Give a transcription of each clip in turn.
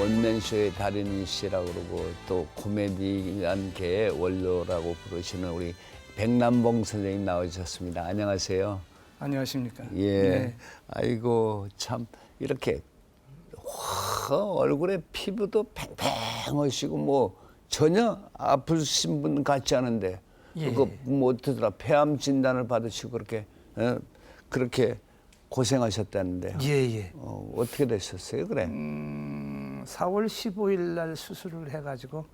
원맨쇼의 달인이시라고 그러고 또 코미디한 계의 원로라고 부르시는 우리 백남봉 선생님 나오셨습니다. 안녕하세요. 안녕하십니까. 예. 네. 아이고 참 이렇게 얼굴에 피부도 팽팽하시고 뭐 전혀 아프신 분 같지 않은데 예. 그거 뭐 어떠더라 폐암 진단을 받으시고 그렇게 고생하셨다는데요. 예. 어떻게 되셨어요? 그래. 4월 15일 날 수술을 해가지고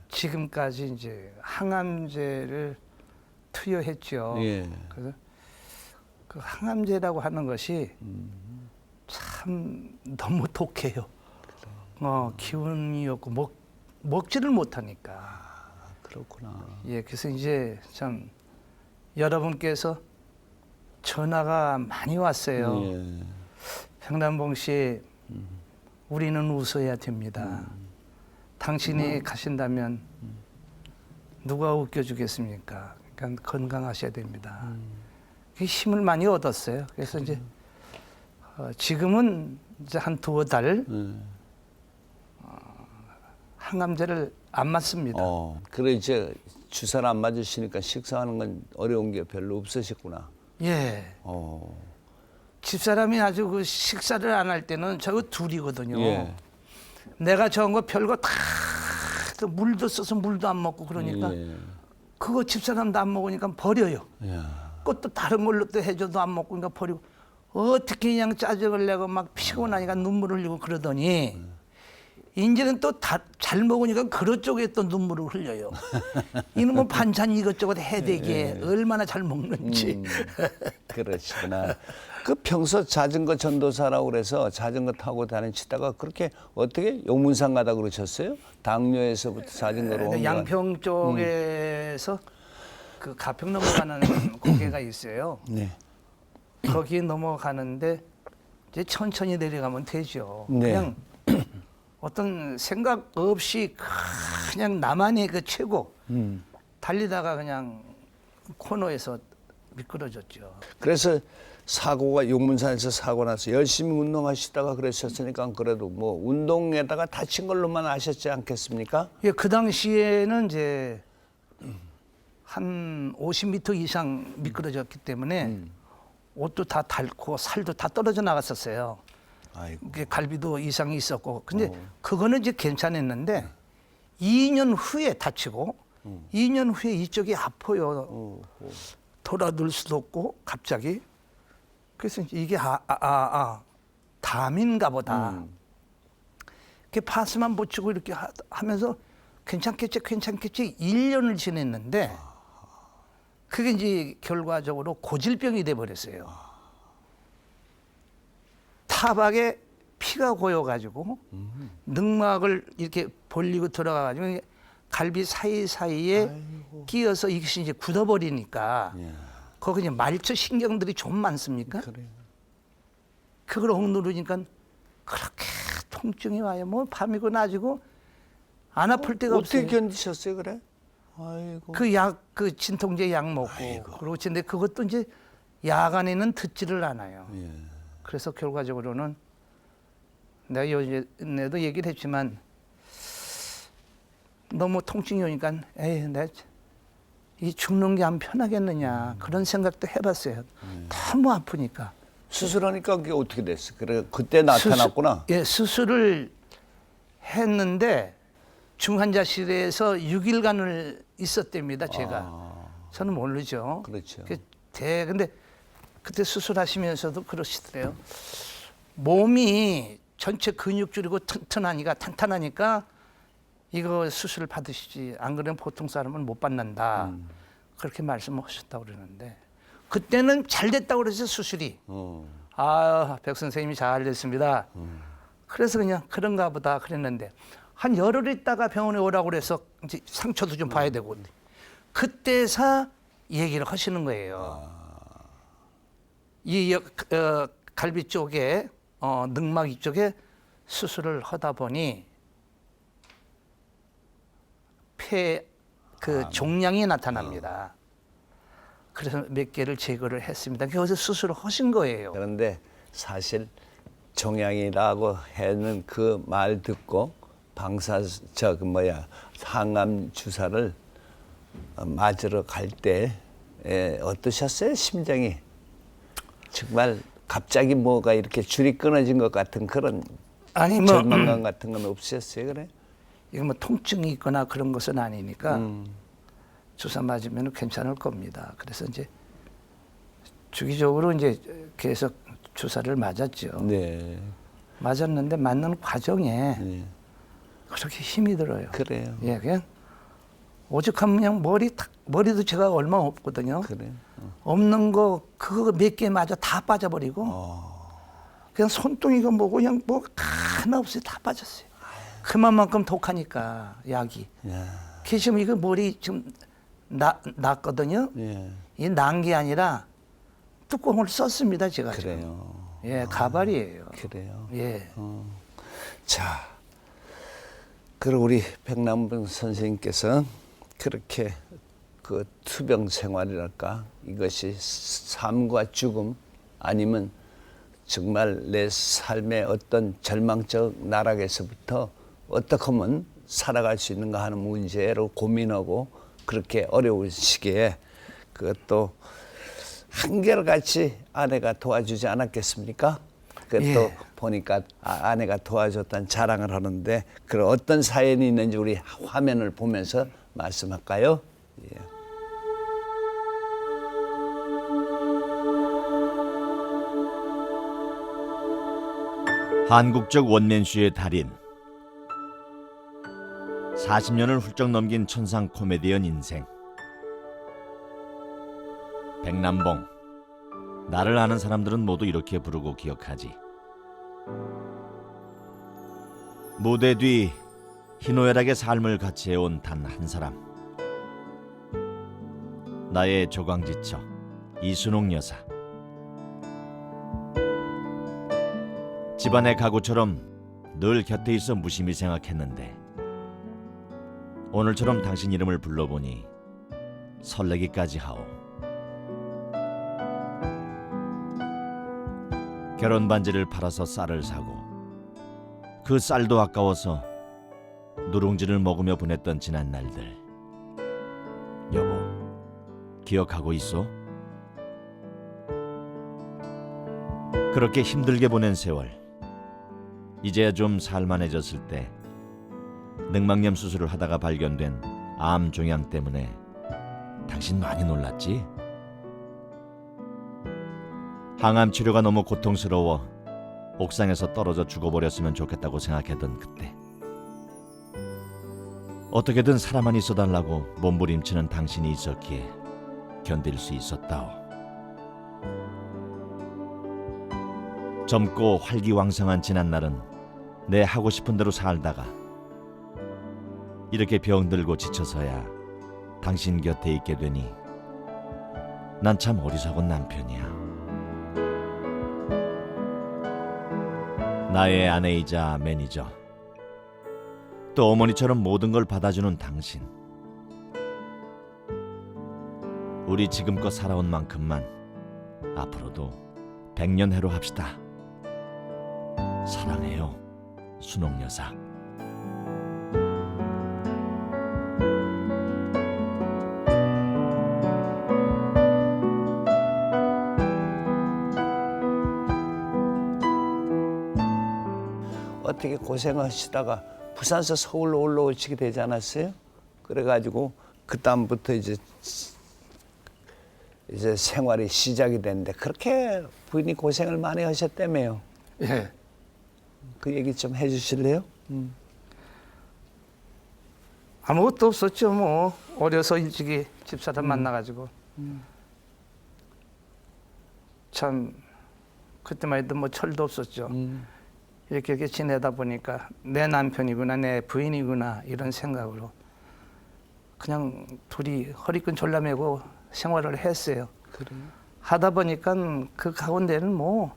지금까지 이제 항암제를 투여했죠. 예. 그래서 그 항암제라고 하는 것이 참 너무 독해요. 기운이 없고 먹지를 못하니까. 그렇구나. 예, 그래서 이제 참 여러분께서 전화가 많이 왔어요. 예. 백남봉 씨, 우리는 웃어야 됩니다. 당신이 가신다면 누가 웃겨주겠습니까? 그러니까 건강하셔야 됩니다. 그 힘을 많이 얻었어요. 그래서 이제 지금은 이제 한 두어 달 항암제를 안 맞습니다. 그래 이제 주사를 안 맞으시니까 식사하는 건 어려운 게 별로 없으셨구나. 예. 집사람이 아주 그 식사를 안 할 때는 저거 둘이거든요. 예. 내가 저런 거 별거 다 물도 써서 물도 안 먹고 그러니까 예. 그거 집사람도 안 먹으니까 버려요. 야. 그것도 다른 걸로 또 해줘도 안 먹고 그러니까 버리고 어떻게 그냥 짜증을 내고 막 피곤하니까 눈물을 흘리고 그러더니 이제는 또 다 잘 먹으니까 그런 쪽에 또 눈물을 흘려요. 이놈은 반찬 이것저것 해대기에 얼마나 잘 먹는지. 그러시구나. 그 평소 자전거 전도사라고 그래서 자전거 타고 다니시다가 그렇게 어떻게 용문산 가다 그러셨어요? 당뇨에서부터 자전거로 온 양평 쪽에서 그 가평 넘어가는 고개가 있어요. 네. 거기 넘어가는데 이제 천천히 내려가면 되죠. 네. 그냥 어떤 생각 없이 그냥 나만의 그 최고 달리다가 그냥 코너에서 미끄러졌죠. 그래서 사고가 용문산에서 사고 나서 열심히 운동하시다가 그러셨으니까 그래도 뭐 운동에다가 다친 걸로만 아셨지 않겠습니까? 예, 그 당시에는 이제 한 50m 이상 미끄러졌기 때문에 옷도 다 닳고 살도 다 떨어져 나갔었어요. 아이고. 이게 갈비도 이상이 있었고. 근데 그거는 이제 괜찮았는데 2년 후에 다치고 2년 후에 이쪽이 아파요. 돌아들 수도 없고 갑자기. 그래서 이게 담인가 보다. 이렇게 파스만 붙이고 이렇게 하면서 괜찮겠지 1년을 지냈는데 그게 이제 결과적으로 고질병이 돼 버렸어요. 타박에 피가 고여가지고 늑막을 이렇게 벌리고 들어가가지고 갈비 사이사이에 끼어서 이것이 이제 굳어버리니까 거기 이제 말초 신경들이 좀 많습니까? 그래요. 그걸 억누르니까 그렇게 통증이 와요. 뭐 밤이고 낮이고 안 아플 때가 어떻게 없어요. 견디셨어요, 그래? 아이고. 그 진통제 약 먹고 그러고 근데 그것도 이제 야간에는 듣지를 않아요. 예. 그래서 결과적으로는 내가 요즘에도 얘기를 했지만 너무 통증이 오니까 에이 내가 이 죽는 게 안 편하겠느냐 그런 생각도 해봤어요. 너무 아프니까. 수술하니까 그게 어떻게 됐어? 그래 그때 나타났구나. 수술을 했는데 중환자실에서 6일간을 있었답니다. 제가. 저는 모르죠. 그렇죠. 근데 그때 수술하시면서도 그러시더래요. 몸이 전체 근육줄이고 탄탄하니까 이거 수술 받으시지. 안 그러면 보통 사람은 못 받는다. 그렇게 말씀하셨다고 그러는데 그때는 잘 됐다고 그래서 수술이. 백 선생님이 잘 됐습니다. 그래서 그냥 그런가 보다 그랬는데 한 열흘 있다가 병원에 오라고 그래서 이제 상처도 좀 봐야 되고 그때서 얘기를 하시는 거예요. 이 갈비 쪽에 늑막 이쪽에 수술을 하다 보니 폐 종양이 나타납니다. 그래서 몇 개를 제거를 했습니다. 그래서 수술을 하신 거예요. 그런데 사실 종양이라고 하는 그 말 듣고 항암 주사를 맞으러 갈 때 어떠셨어요? 심정이 정말 갑자기 뭐가 이렇게 줄이 끊어진 것 같은 그런 아니 뭐 절망감 같은 건 없으셨어요, 그래? 이거 뭐 통증이 있거나 그런 것은 아니니까 주사 맞으면 괜찮을 겁니다. 그래서 이제 주기적으로 이제 계속 주사를 맞았죠. 네. 맞았는데 맞는 과정에 네. 그렇게 힘이 들어요. 그래요. 예, 그냥 오죽하면 그냥 머리도 제가 얼마 없거든요. 그래. 없는 거 그거 몇 개 맞아 다 빠져버리고 그냥 손등이가 뭐고 그냥 뭐 하나 없이 다 빠졌어요. 그만큼 독하니까 약이. 야. 지금 이거 머리 지금 났거든요. 예. 이 난 게 아니라 뚜껑을 썼습니다 제가. 그래요. 지금. 예, 가발이에요. 그래요. 예. 자, 그리고 우리 백남봉 선생님께서 그렇게 그 투병 생활이랄까 이것이 삶과 죽음 아니면 정말 내 삶의 어떤 절망적 나락에서부터 어떻게 하면 살아갈 수 있는가 하는 문제로 고민하고 그렇게 어려운 시기에 그것도 한결같이 아내가 도와주지 않았겠습니까? 그것도 예. 보니까 아내가 도와줬다는 자랑을 하는데 그런 어떤 사연이 있는지 우리 화면을 보면서 말씀할까요? 예. 한국적 원맨쇼의 달인 40년을 훌쩍 넘긴 천상 코미디언 인생 백남봉. 나를 아는 사람들은 모두 이렇게 부르고 기억하지. 무대 뒤 희노애락의 삶을 같이 해온 단 한 사람, 나의 조광지처 이순옥 여사. 집안의 가구처럼 늘 곁에 있어 무심히 생각했는데 오늘처럼 당신 이름을 불러보니 설레기까지 하오. 결혼 반지를 팔아서 쌀을 사고 그 쌀도 아까워서 누룽지를 먹으며 보냈던 지난 날들. 여보, 기억하고 있어? 그렇게 힘들게 보낸 세월. 이제야 좀 살만해졌을 때 늑막염 수술을 하다가 발견된 암 종양 때문에 당신 많이 놀랐지? 항암 치료가 너무 고통스러워 옥상에서 떨어져 죽어버렸으면 좋겠다고 생각했던 그때, 어떻게든 살아만 있어달라고 몸부림치는 당신이 있었기에 견딜 수 있었다오. 젊고 활기왕성한 지난날은 내 하고 싶은 대로 살다가 이렇게 병들고 지쳐서야 당신 곁에 있게 되니 난 참 어리석은 남편이야. 나의 아내이자 매니저, 또 어머니처럼 모든 걸 받아주는 당신. 우리 지금껏 살아온 만큼만 앞으로도 100년 해로 합시다. 사랑해요, 순옥 여사. 어떻게 고생하시다가 부산서 서울로 올라오시게 되지 않았어요? 그래가지고 그 다음부터 이제 생활이 시작이 됐는데 그렇게 부인이 고생을 많이 하셨다며요. 예. 그 얘기 좀 해주실래요? 아무것도 없었죠. 뭐 어려서 일찍이 집사람 만나가지고 참 그때만 해도 뭐 철도 없었죠. 이렇게 지내다 보니까 내 남편이구나 내 부인이구나 이런 생각으로 그냥 둘이 허리끈 졸라매고 생활을 했어요. 그래요? 하다 보니까 그 가운데는 뭐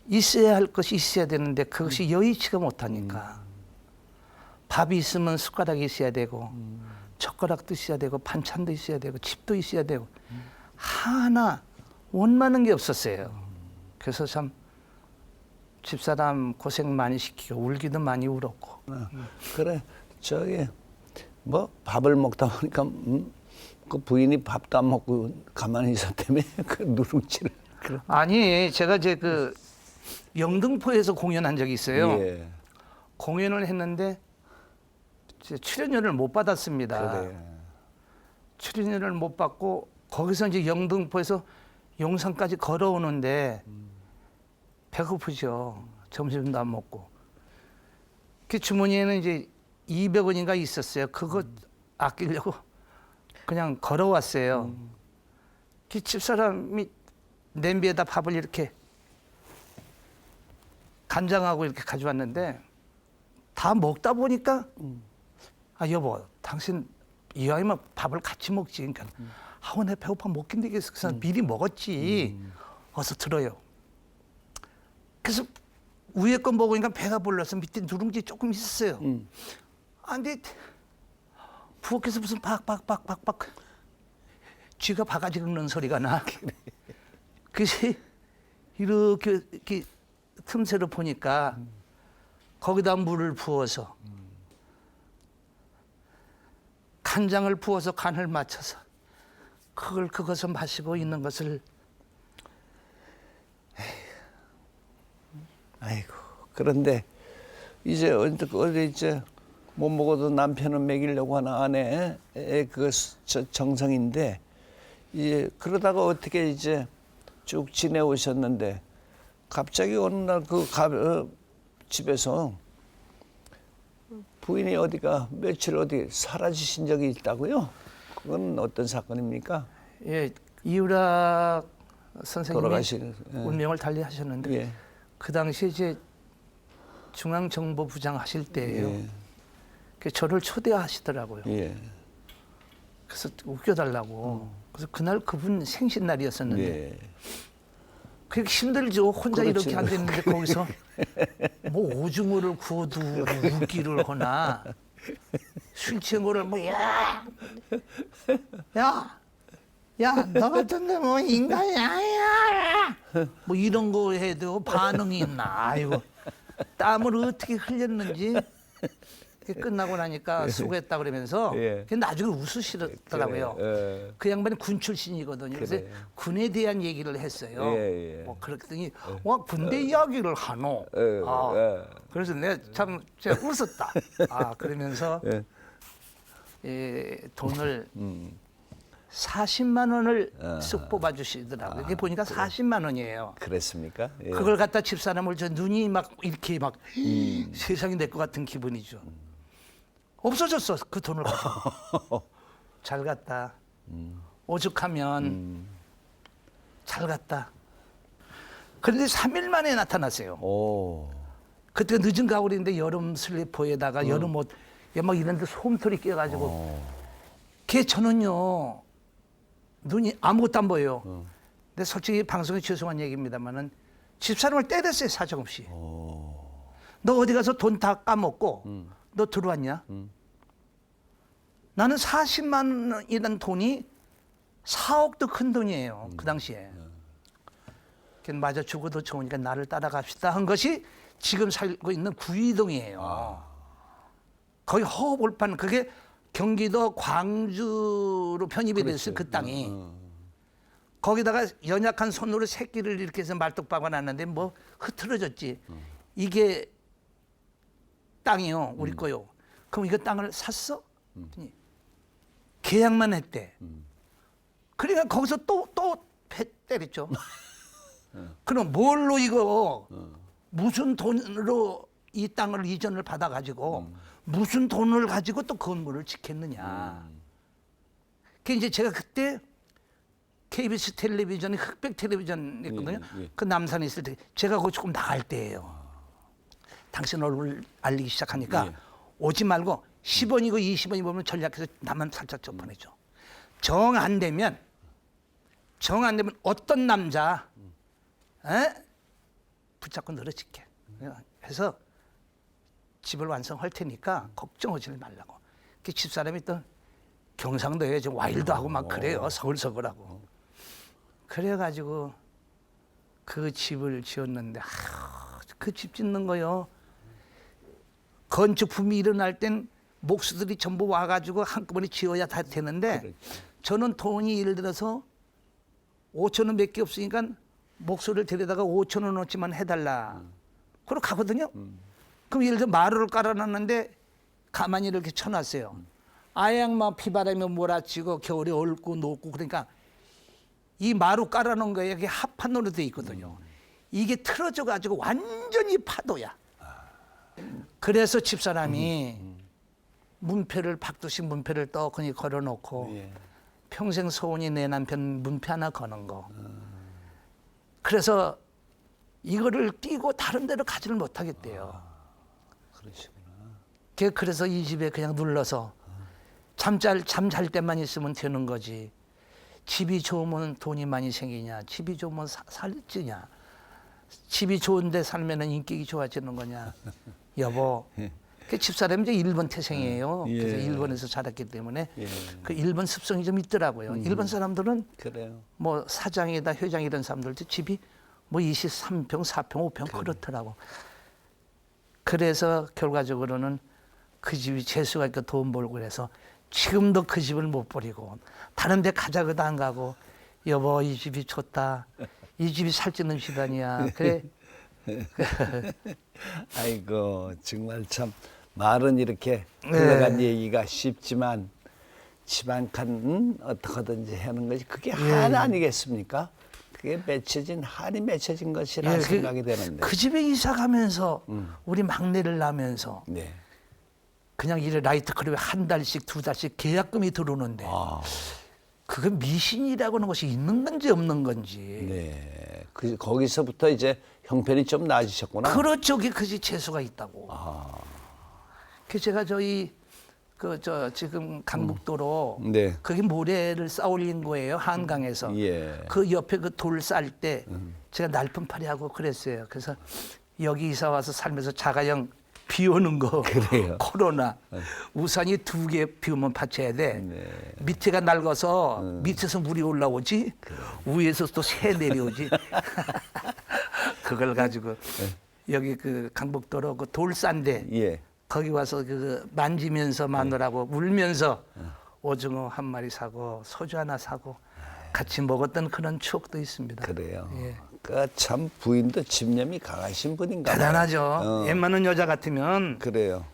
있어야 할 것이 있어야 되는데 그것이 여의치가 못하니까 밥이 있으면 숟가락이 있어야 되고 젓가락도 있어야 되고 반찬도 있어야 되고 집도 있어야 되고 하나 원만한 게 없었어요. 그래서 참 집사람 고생 많이 시키고 울기도 많이 울었고. 그래 저기 뭐 밥을 먹다 보니까 그 부인이 밥도 안 먹고 가만히 있었다며 그 누룽지를. 아니 제가 이제 그 영등포에서 공연한 적이 있어요. 예. 공연을 했는데 이제 출연료를 못 받았습니다. 그래. 출연료를 못 받고 거기서 이제 영등포에서 용산까지 걸어오는데 배고프죠. 점심도 안 먹고. 그 주머니에는 이제 200원인가 있었어요. 그거 아끼려고 그냥 걸어왔어요. 그 집사람이 냄비에다 밥을 이렇게 간장하고 이렇게 가져왔는데 다 먹다 보니까 아 여보 당신 이왕이면 밥을 같이 먹지. 그러니까 아우 내 배고파 먹긴 되겠어. 그래서 미리 먹었지. 어서 들어요. 그래서 위에 거 먹으니까 배가 불러서 밑에 누룽지 조금 있었어요. 아 근데 부엌에서 무슨 박박박박박 쥐가 바가지 긁는 소리가 나. 그래서 이렇게 틈새로 보니까 거기다 물을 부어서 간장을 부어서 간을 맞춰서 그걸 그것을 마시고 있는 것을 아이고 그런데 이제 어디 이제 못 먹어도 남편은 먹이려고 하는 아내 그 정성인데 이제 그러다가 어떻게 이제 쭉 지내오셨는데 갑자기 어느 날 그 집에서 부인이 어디가 며칠 어디 사라지신 적이 있다고요? 그건 어떤 사건입니까? 예 이유락 선생님이 돌아가신 운명을 달리하셨는데 예. 그 당시에 이제 중앙정보부장 하실 때예요. 예. 그 저를 초대하시더라고요. 예. 그래서 웃겨달라고. 그래서 그날 그분 생신날이었었는데 예. 그게 힘들죠. 혼자 그렇지. 이렇게 앉아있는데 거기서 뭐 오징어를 구워도 웃기를 하나 술 취한 거를 뭐 야, 너 같은데 뭐 인간이야, 뭐 이런 거 해도 반응이 있나. 아이고 땀을 어떻게 흘렸는지 끝나고 나니까 수고했다 그러면서 예. 나중에 웃으시더라고요. 그래, 그 양반이 군 출신이거든요. 그래서 그래. 군에 대한 얘기를 했어요. 예, 예. 뭐 그랬더니 와 군대 이야기를 하노. 그래서 내가 참 제가 웃었다. 그러면서 돈을 40만 원을 쓱 뽑아주시더라고요. 이게 보니까 40만 원이에요. 그랬습니까? 예. 그걸 갖다 집사람을 저 눈이 막 이렇게 막 세상이 내 것 같은 기분이죠. 없어졌어 그 돈을 가지고. 잘 갔다. 오죽하면 잘 갔다. 그런데 3일 만에 나타났어요. 오. 그때 늦은 가을인데 여름 슬리퍼에다가 여름 옷 막 이런데 솜털이 끼어가지고 저는요 눈이 아무것도 안 보여요. 근데 솔직히 방송에 죄송한 얘기입니다만은 집사람을 때렸어요 사정없이. 너 어디 가서 돈 다 까먹고 너 들어왔냐? 나는 40만 원이라는 돈이 4억도 큰 돈이에요 그 당시에. 맞아 죽어도 좋으니까 나를 따라갑시다 한 것이 지금 살고 있는 구이동이에요. 거기 허벌판 그게 경기도 광주로 편입이 됐어요 그 땅이. 거기다가 연약한 손으로 새끼를 이렇게 해서 말뚝박아 놨는데 뭐 흐트러졌지. 이게 땅이요 우리 거요. 그럼 이거 땅을 샀어? 계약만 했대. 그러니까 거기서 또 배 때렸죠. 그럼 뭘로 이거 무슨 돈으로 이 땅을 이전을 받아가지고 무슨 돈을 가지고 또 건물을 짓겠느냐. 그 이제 제가 그때 KBS 텔레비전이 흑백 텔레비전이었거든요. 그 남산에 있을 때 제가 거기 조금 나갈 때예요. 당신 얼굴 알리기 시작하니까 오지 말고 10원이고 20원이 보면 전략해서 나만 살짝 접어내줘. 정 안 되면 어떤 남자 붙잡고 늘어질게. 해서 집을 완성할 테니까 걱정하지 말라고. 그 집사람이 또 경상도에 좀 와일드하고 막 그래요. 서글서글하고. 그래가지고 그 집을 지었는데 그 집 짓는 거요. 건축 붐이 일어날 땐 목수들이 전부 와가지고 한꺼번에 지어야 다 되는데 그렇죠. 저는 돈이 예를 들어서 5천 원 몇 개 없으니까 목수를 데려다가 5천 원어치만 해달라. 그러고 가거든요. 그럼 예를 들어 마루를 깔아놨는데 가만히 이렇게 쳐놨어요. 아양만 비바람이 몰아치고 겨울에 얼고 녹고 그러니까 이 마루 깔아놓은 거에 이게 합판으로 돼 있거든요. 이게 틀어져 가지고 완전히 파도야. 그래서 집사람이 문패를 박두식 문패를 떡하니 걸어놓고 예. 평생 소원이 내 남편 문패 하나 거는 거. 그래서 이거를 띄고 다른 데로 가지를 못하겠대요. 그러시구나. 그래서 이 집에 그냥 눌러서 잠 잘 때만 있으면 되는 거지. 집이 좋으면 돈이 많이 생기냐? 집이 좋으면 살찌냐? 집이 좋은데 살면은 인격이 좋아지는 거냐? 여보, 그 집사람이 이제 일본 태생이에요. 예. 그래서 일본에서 자랐기 때문에 예. 그 일본 습성이 좀 있더라고요. 일본 사람들은 그래요. 뭐 사장이다 회장 이런 사람들도 집이 뭐 23평, 4평, 5평 그렇더라고. 그래서 결과적으로는 그 집이 재수가 있고 돈 벌고 그래서 지금도 그 집을 못 버리고 다른 데 가자고도 안 가고 여보 이 집이 좋다. 이 집이 살찌는 집안이야. 그래. 아이고 정말 참 말은 이렇게 흘러간 얘기가 쉽지만 집안 칸 어떻게든지 하는 것이 그게 한 아니겠습니까? 그게 맺혀진 한이 맺혀진 것이라 생각이 되는데. 그 집에 이사 가면서 우리 막내를 낳으면서 네. 그냥 이래 라이트 클럽에 한 달씩 두 달씩 계약금이 들어오는데 아, 그게 미신이라고 하는 것이 있는 건지 없는 건지. 네. 거기서부터 이제 형편이 좀 나아지셨구나. 그렇죠. 그게 재수가 있다고. 아, 그 제가 지금 강북도로 네. 거기 모래를 쌓아 올린 거예요. 한강에서. 예. 그 옆에 그 돌 쌀 때 제가 날품팔이 하고 그랬어요. 그래서 여기 이사 와서 살면서 자가용 비 오는 거 그래요. 코로나 우산이 2개 비 오면 받쳐야 돼. 네. 밑에가 낡아서 밑에서 물이 올라오지 위에서 또 새 내려오지. 그걸 가지고 여기 그 강북도로 그 돌산데 예. 거기 와서 그 만지면서 마누라고 울면서 오징어 한 마리 사고 소주 하나 사고 같이 먹었던 그런 추억도 있습니다. 그래요. 예. 그 참 부인도 집념이 강하신 분인가 봐요. 대단하죠. 웬만한 여자 같으면 그래요.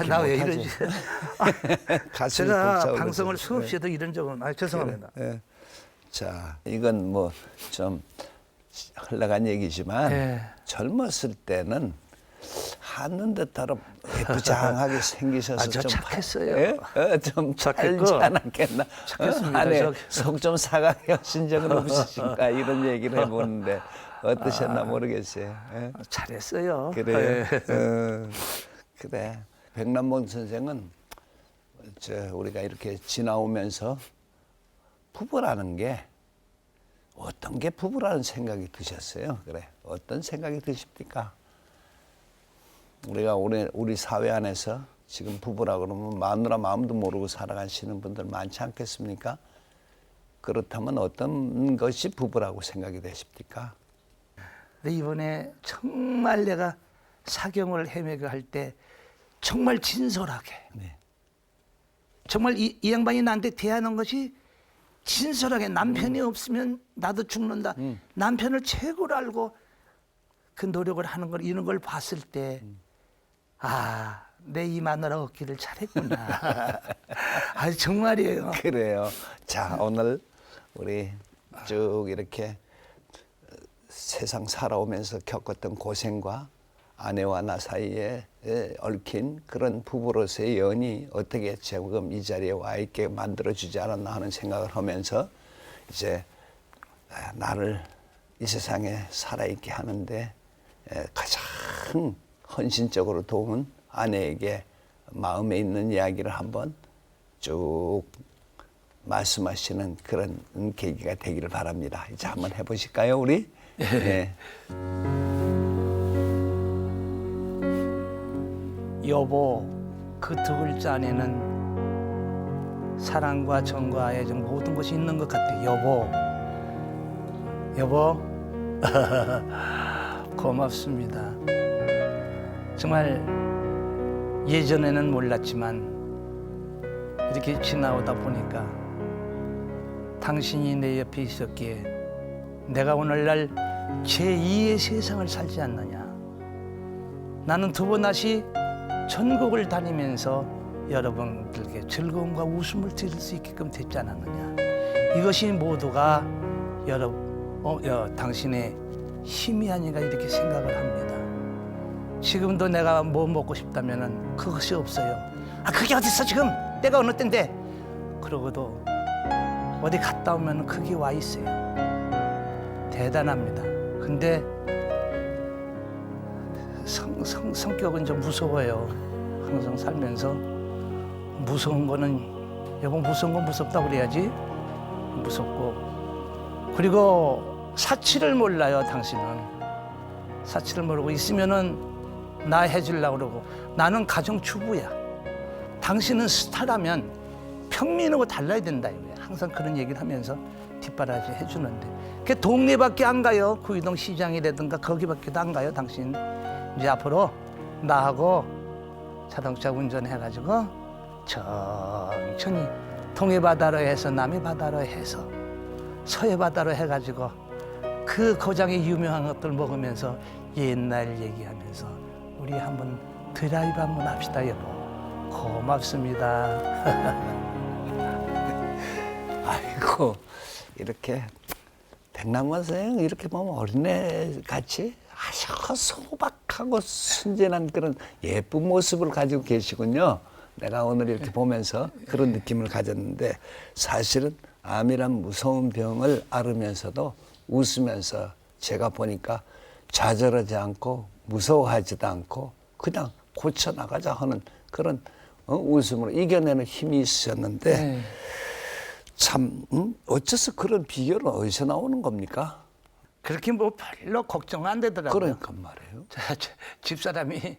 나 왜 못하지. 이러지? 가슴이 제가 벅차오르죠. 방송을 수없이 해도 이런 적은 죄송합니다. 예. 자, 이건 뭐 좀 흘러간 얘기지만 예. 젊었을 때는 하는 듯하러 예쁘장하게 생기셔서 저 좀 착했어요. 좀 착했고. 팔지 않았겠나. 착했습니다. 안에 속 좀 사가게 하신 적은 없으신가 이런 얘기를 해보는데 어떠셨나 모르겠어요. 예? 잘했어요. 그래요. 예. 그래. 백남봉 선생은 우리가 이렇게 지나오면서 부부라는 게 어떤 게 부부라는 생각이 드셨어요? 그래. 어떤 생각이 드십니까? 우리가 우리 사회 안에서 지금 부부라 그러면 마누라 마음도 모르고 살아가시는 분들 많지 않겠습니까? 그렇다면 어떤 것이 부부라고 생각이 되십니까? 근데 이번에 정말 내가 사경을 헤매고 할 때 정말 진솔하게 네. 정말 이 양반이 나한테 대하는 것이 진솔하게 남편이 없으면 나도 죽는다. 남편을 최고로 알고 그 노력을 하는 걸 이런 걸 봤을 때 아, 내 이 마누라 얻기를 잘했구나. 아, 정말이에요. 그래요. 자, 오늘 우리 쭉 이렇게 세상 살아오면서 겪었던 고생과 아내와 나 사이에 얽힌 그런 부부로서의 연이 어떻게 지금 이 자리에 와 있게 만들어주지 않았나 하는 생각을 하면서 이제 나를 이 세상에 살아있게 하는데 가장 헌신적으로 도운 아내에게 마음에 있는 이야기를 한번 쭉 말씀하시는 그런 계기가 되기를 바랍니다. 이제 한번 해보실까요, 우리? 네. 여보, 그 두 글자 안에는 사랑과 정과 애정 모든 것이 있는 것 같아. 여보, 여보, 고맙습니다. 정말 예전에는 몰랐지만 이렇게 지나오다 보니까 당신이 내 옆에 있었기에 내가 오늘날 제2의 세상을 살지 않느냐. 나는 두 번 다시 전국을 다니면서 여러분들께 즐거움과 웃음을 드릴 수 있게끔 됐지 않았느냐. 이것이 모두가 당신의 힘이 아닌가 이렇게 생각을 합니다. 지금도 내가 뭐 먹고 싶다면은 그것이 없어요. 아, 그게 어딨어 지금? 때가 어느 때인데? 그러고도 어디 갔다 오면 그게 와 있어요. 대단합니다. 근데 성격은 좀 무서워요. 항상 살면서 무서운 거는 여보 무서운 건 무섭다고 그래야지. 무섭고 그리고 사치를 몰라요. 당신은 사치를 모르고 있으면은 나 해주려고 그러고 나는 가정주부야. 당신은 스타라면 평민하고 달라야 된다 이거야. 항상 그런 얘기를 하면서 뒷바라지 해주는데 그 동네밖에 안 가요. 구이동 시장이라든가 거기밖에도 안 가요. 당신 이제 앞으로 나하고 자동차 운전해가지고 천천히 동해바다로 해서 남해바다로 해서 서해바다로 해가지고 그 고장의 유명한 것들 먹으면서 옛날 얘기하면서 우리 한번 드라이브 한번 합시다 여보. 고맙습니다. 아이고 이렇게 백남관 선생 이렇게 보면 어린애 같이 아주 소박하고 순진한 그런 예쁜 모습을 가지고 계시군요. 내가 오늘 이렇게 보면서 그런 느낌을 가졌는데 사실은 암이란 무서운 병을 앓으면서도 웃으면서 제가 보니까 좌절하지 않고 무서워하지도 않고 그냥 고쳐나가자 하는 그런 웃음으로 이겨내는 힘이 있으셨는데 네. 참 어째서 그런 비결은 어디서 나오는 겁니까? 그렇게 뭐 별로 걱정 안 되더라고요. 그러니까 말이에요. 집사람이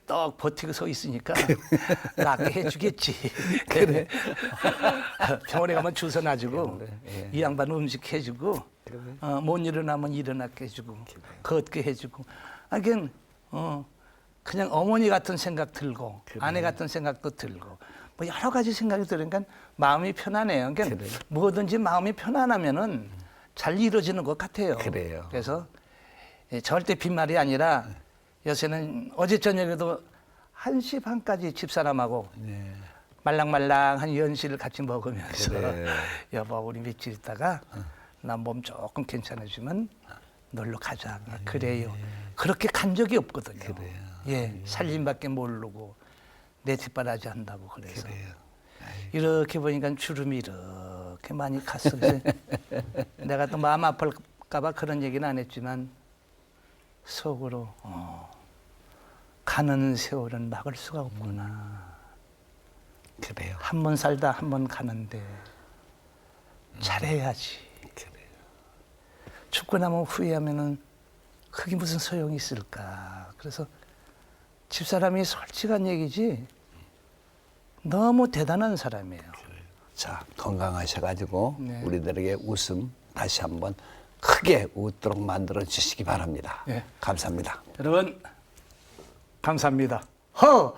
떡 버티고 서 있으니까 낫게 해주겠지. 그래. 병원에 가면 주소 놔주고 예. 이 양반 음식 해주고 못 일어나면 일어나게 해주고 걷게 해주고 그냥 어머니 같은 생각 들고 아내 같은 생각도 들고 뭐 여러 가지 생각이 들으니까 마음이 편하네요. 그러니까 그래요. 뭐든지 마음이 편안하면은 잘 이루어지는 것 같아요. 그래요. 그래서 절대 빈말이 아니라 요새는 어제 저녁에도 1시 반까지 집사람하고 네. 말랑말랑한 연시를 같이 먹으면서 그래. 여보 우리 며칠 있다가 나 몸 조금 괜찮아지면 놀러 가자. 그래요. 그렇게 간 적이 없거든요. 그래요. 예, 살림밖에 모르고 내 뒷바라지 한다고 그래서 그래요. 이렇게 보니까 주름이 이렇게 많이 갔어. 그래서 내가 또 마음 아플까봐 그런 얘기는 안 했지만 속으로 가는 세월은 막을 수가 없구나. 그래요. 한 번 살다 한 번 가는데 잘해야지. 그래요. 죽고 나면 후회하면은 그게 무슨 소용이 있을까. 그래서 집사람이 솔직한 얘기지 너무 대단한 사람이에요. 자, 건강하셔가지고 네. 우리들에게 웃음 다시 한번 크게 웃도록 만들어 주시기 바랍니다. 네. 감사합니다. 여러분 감사합니다. 허.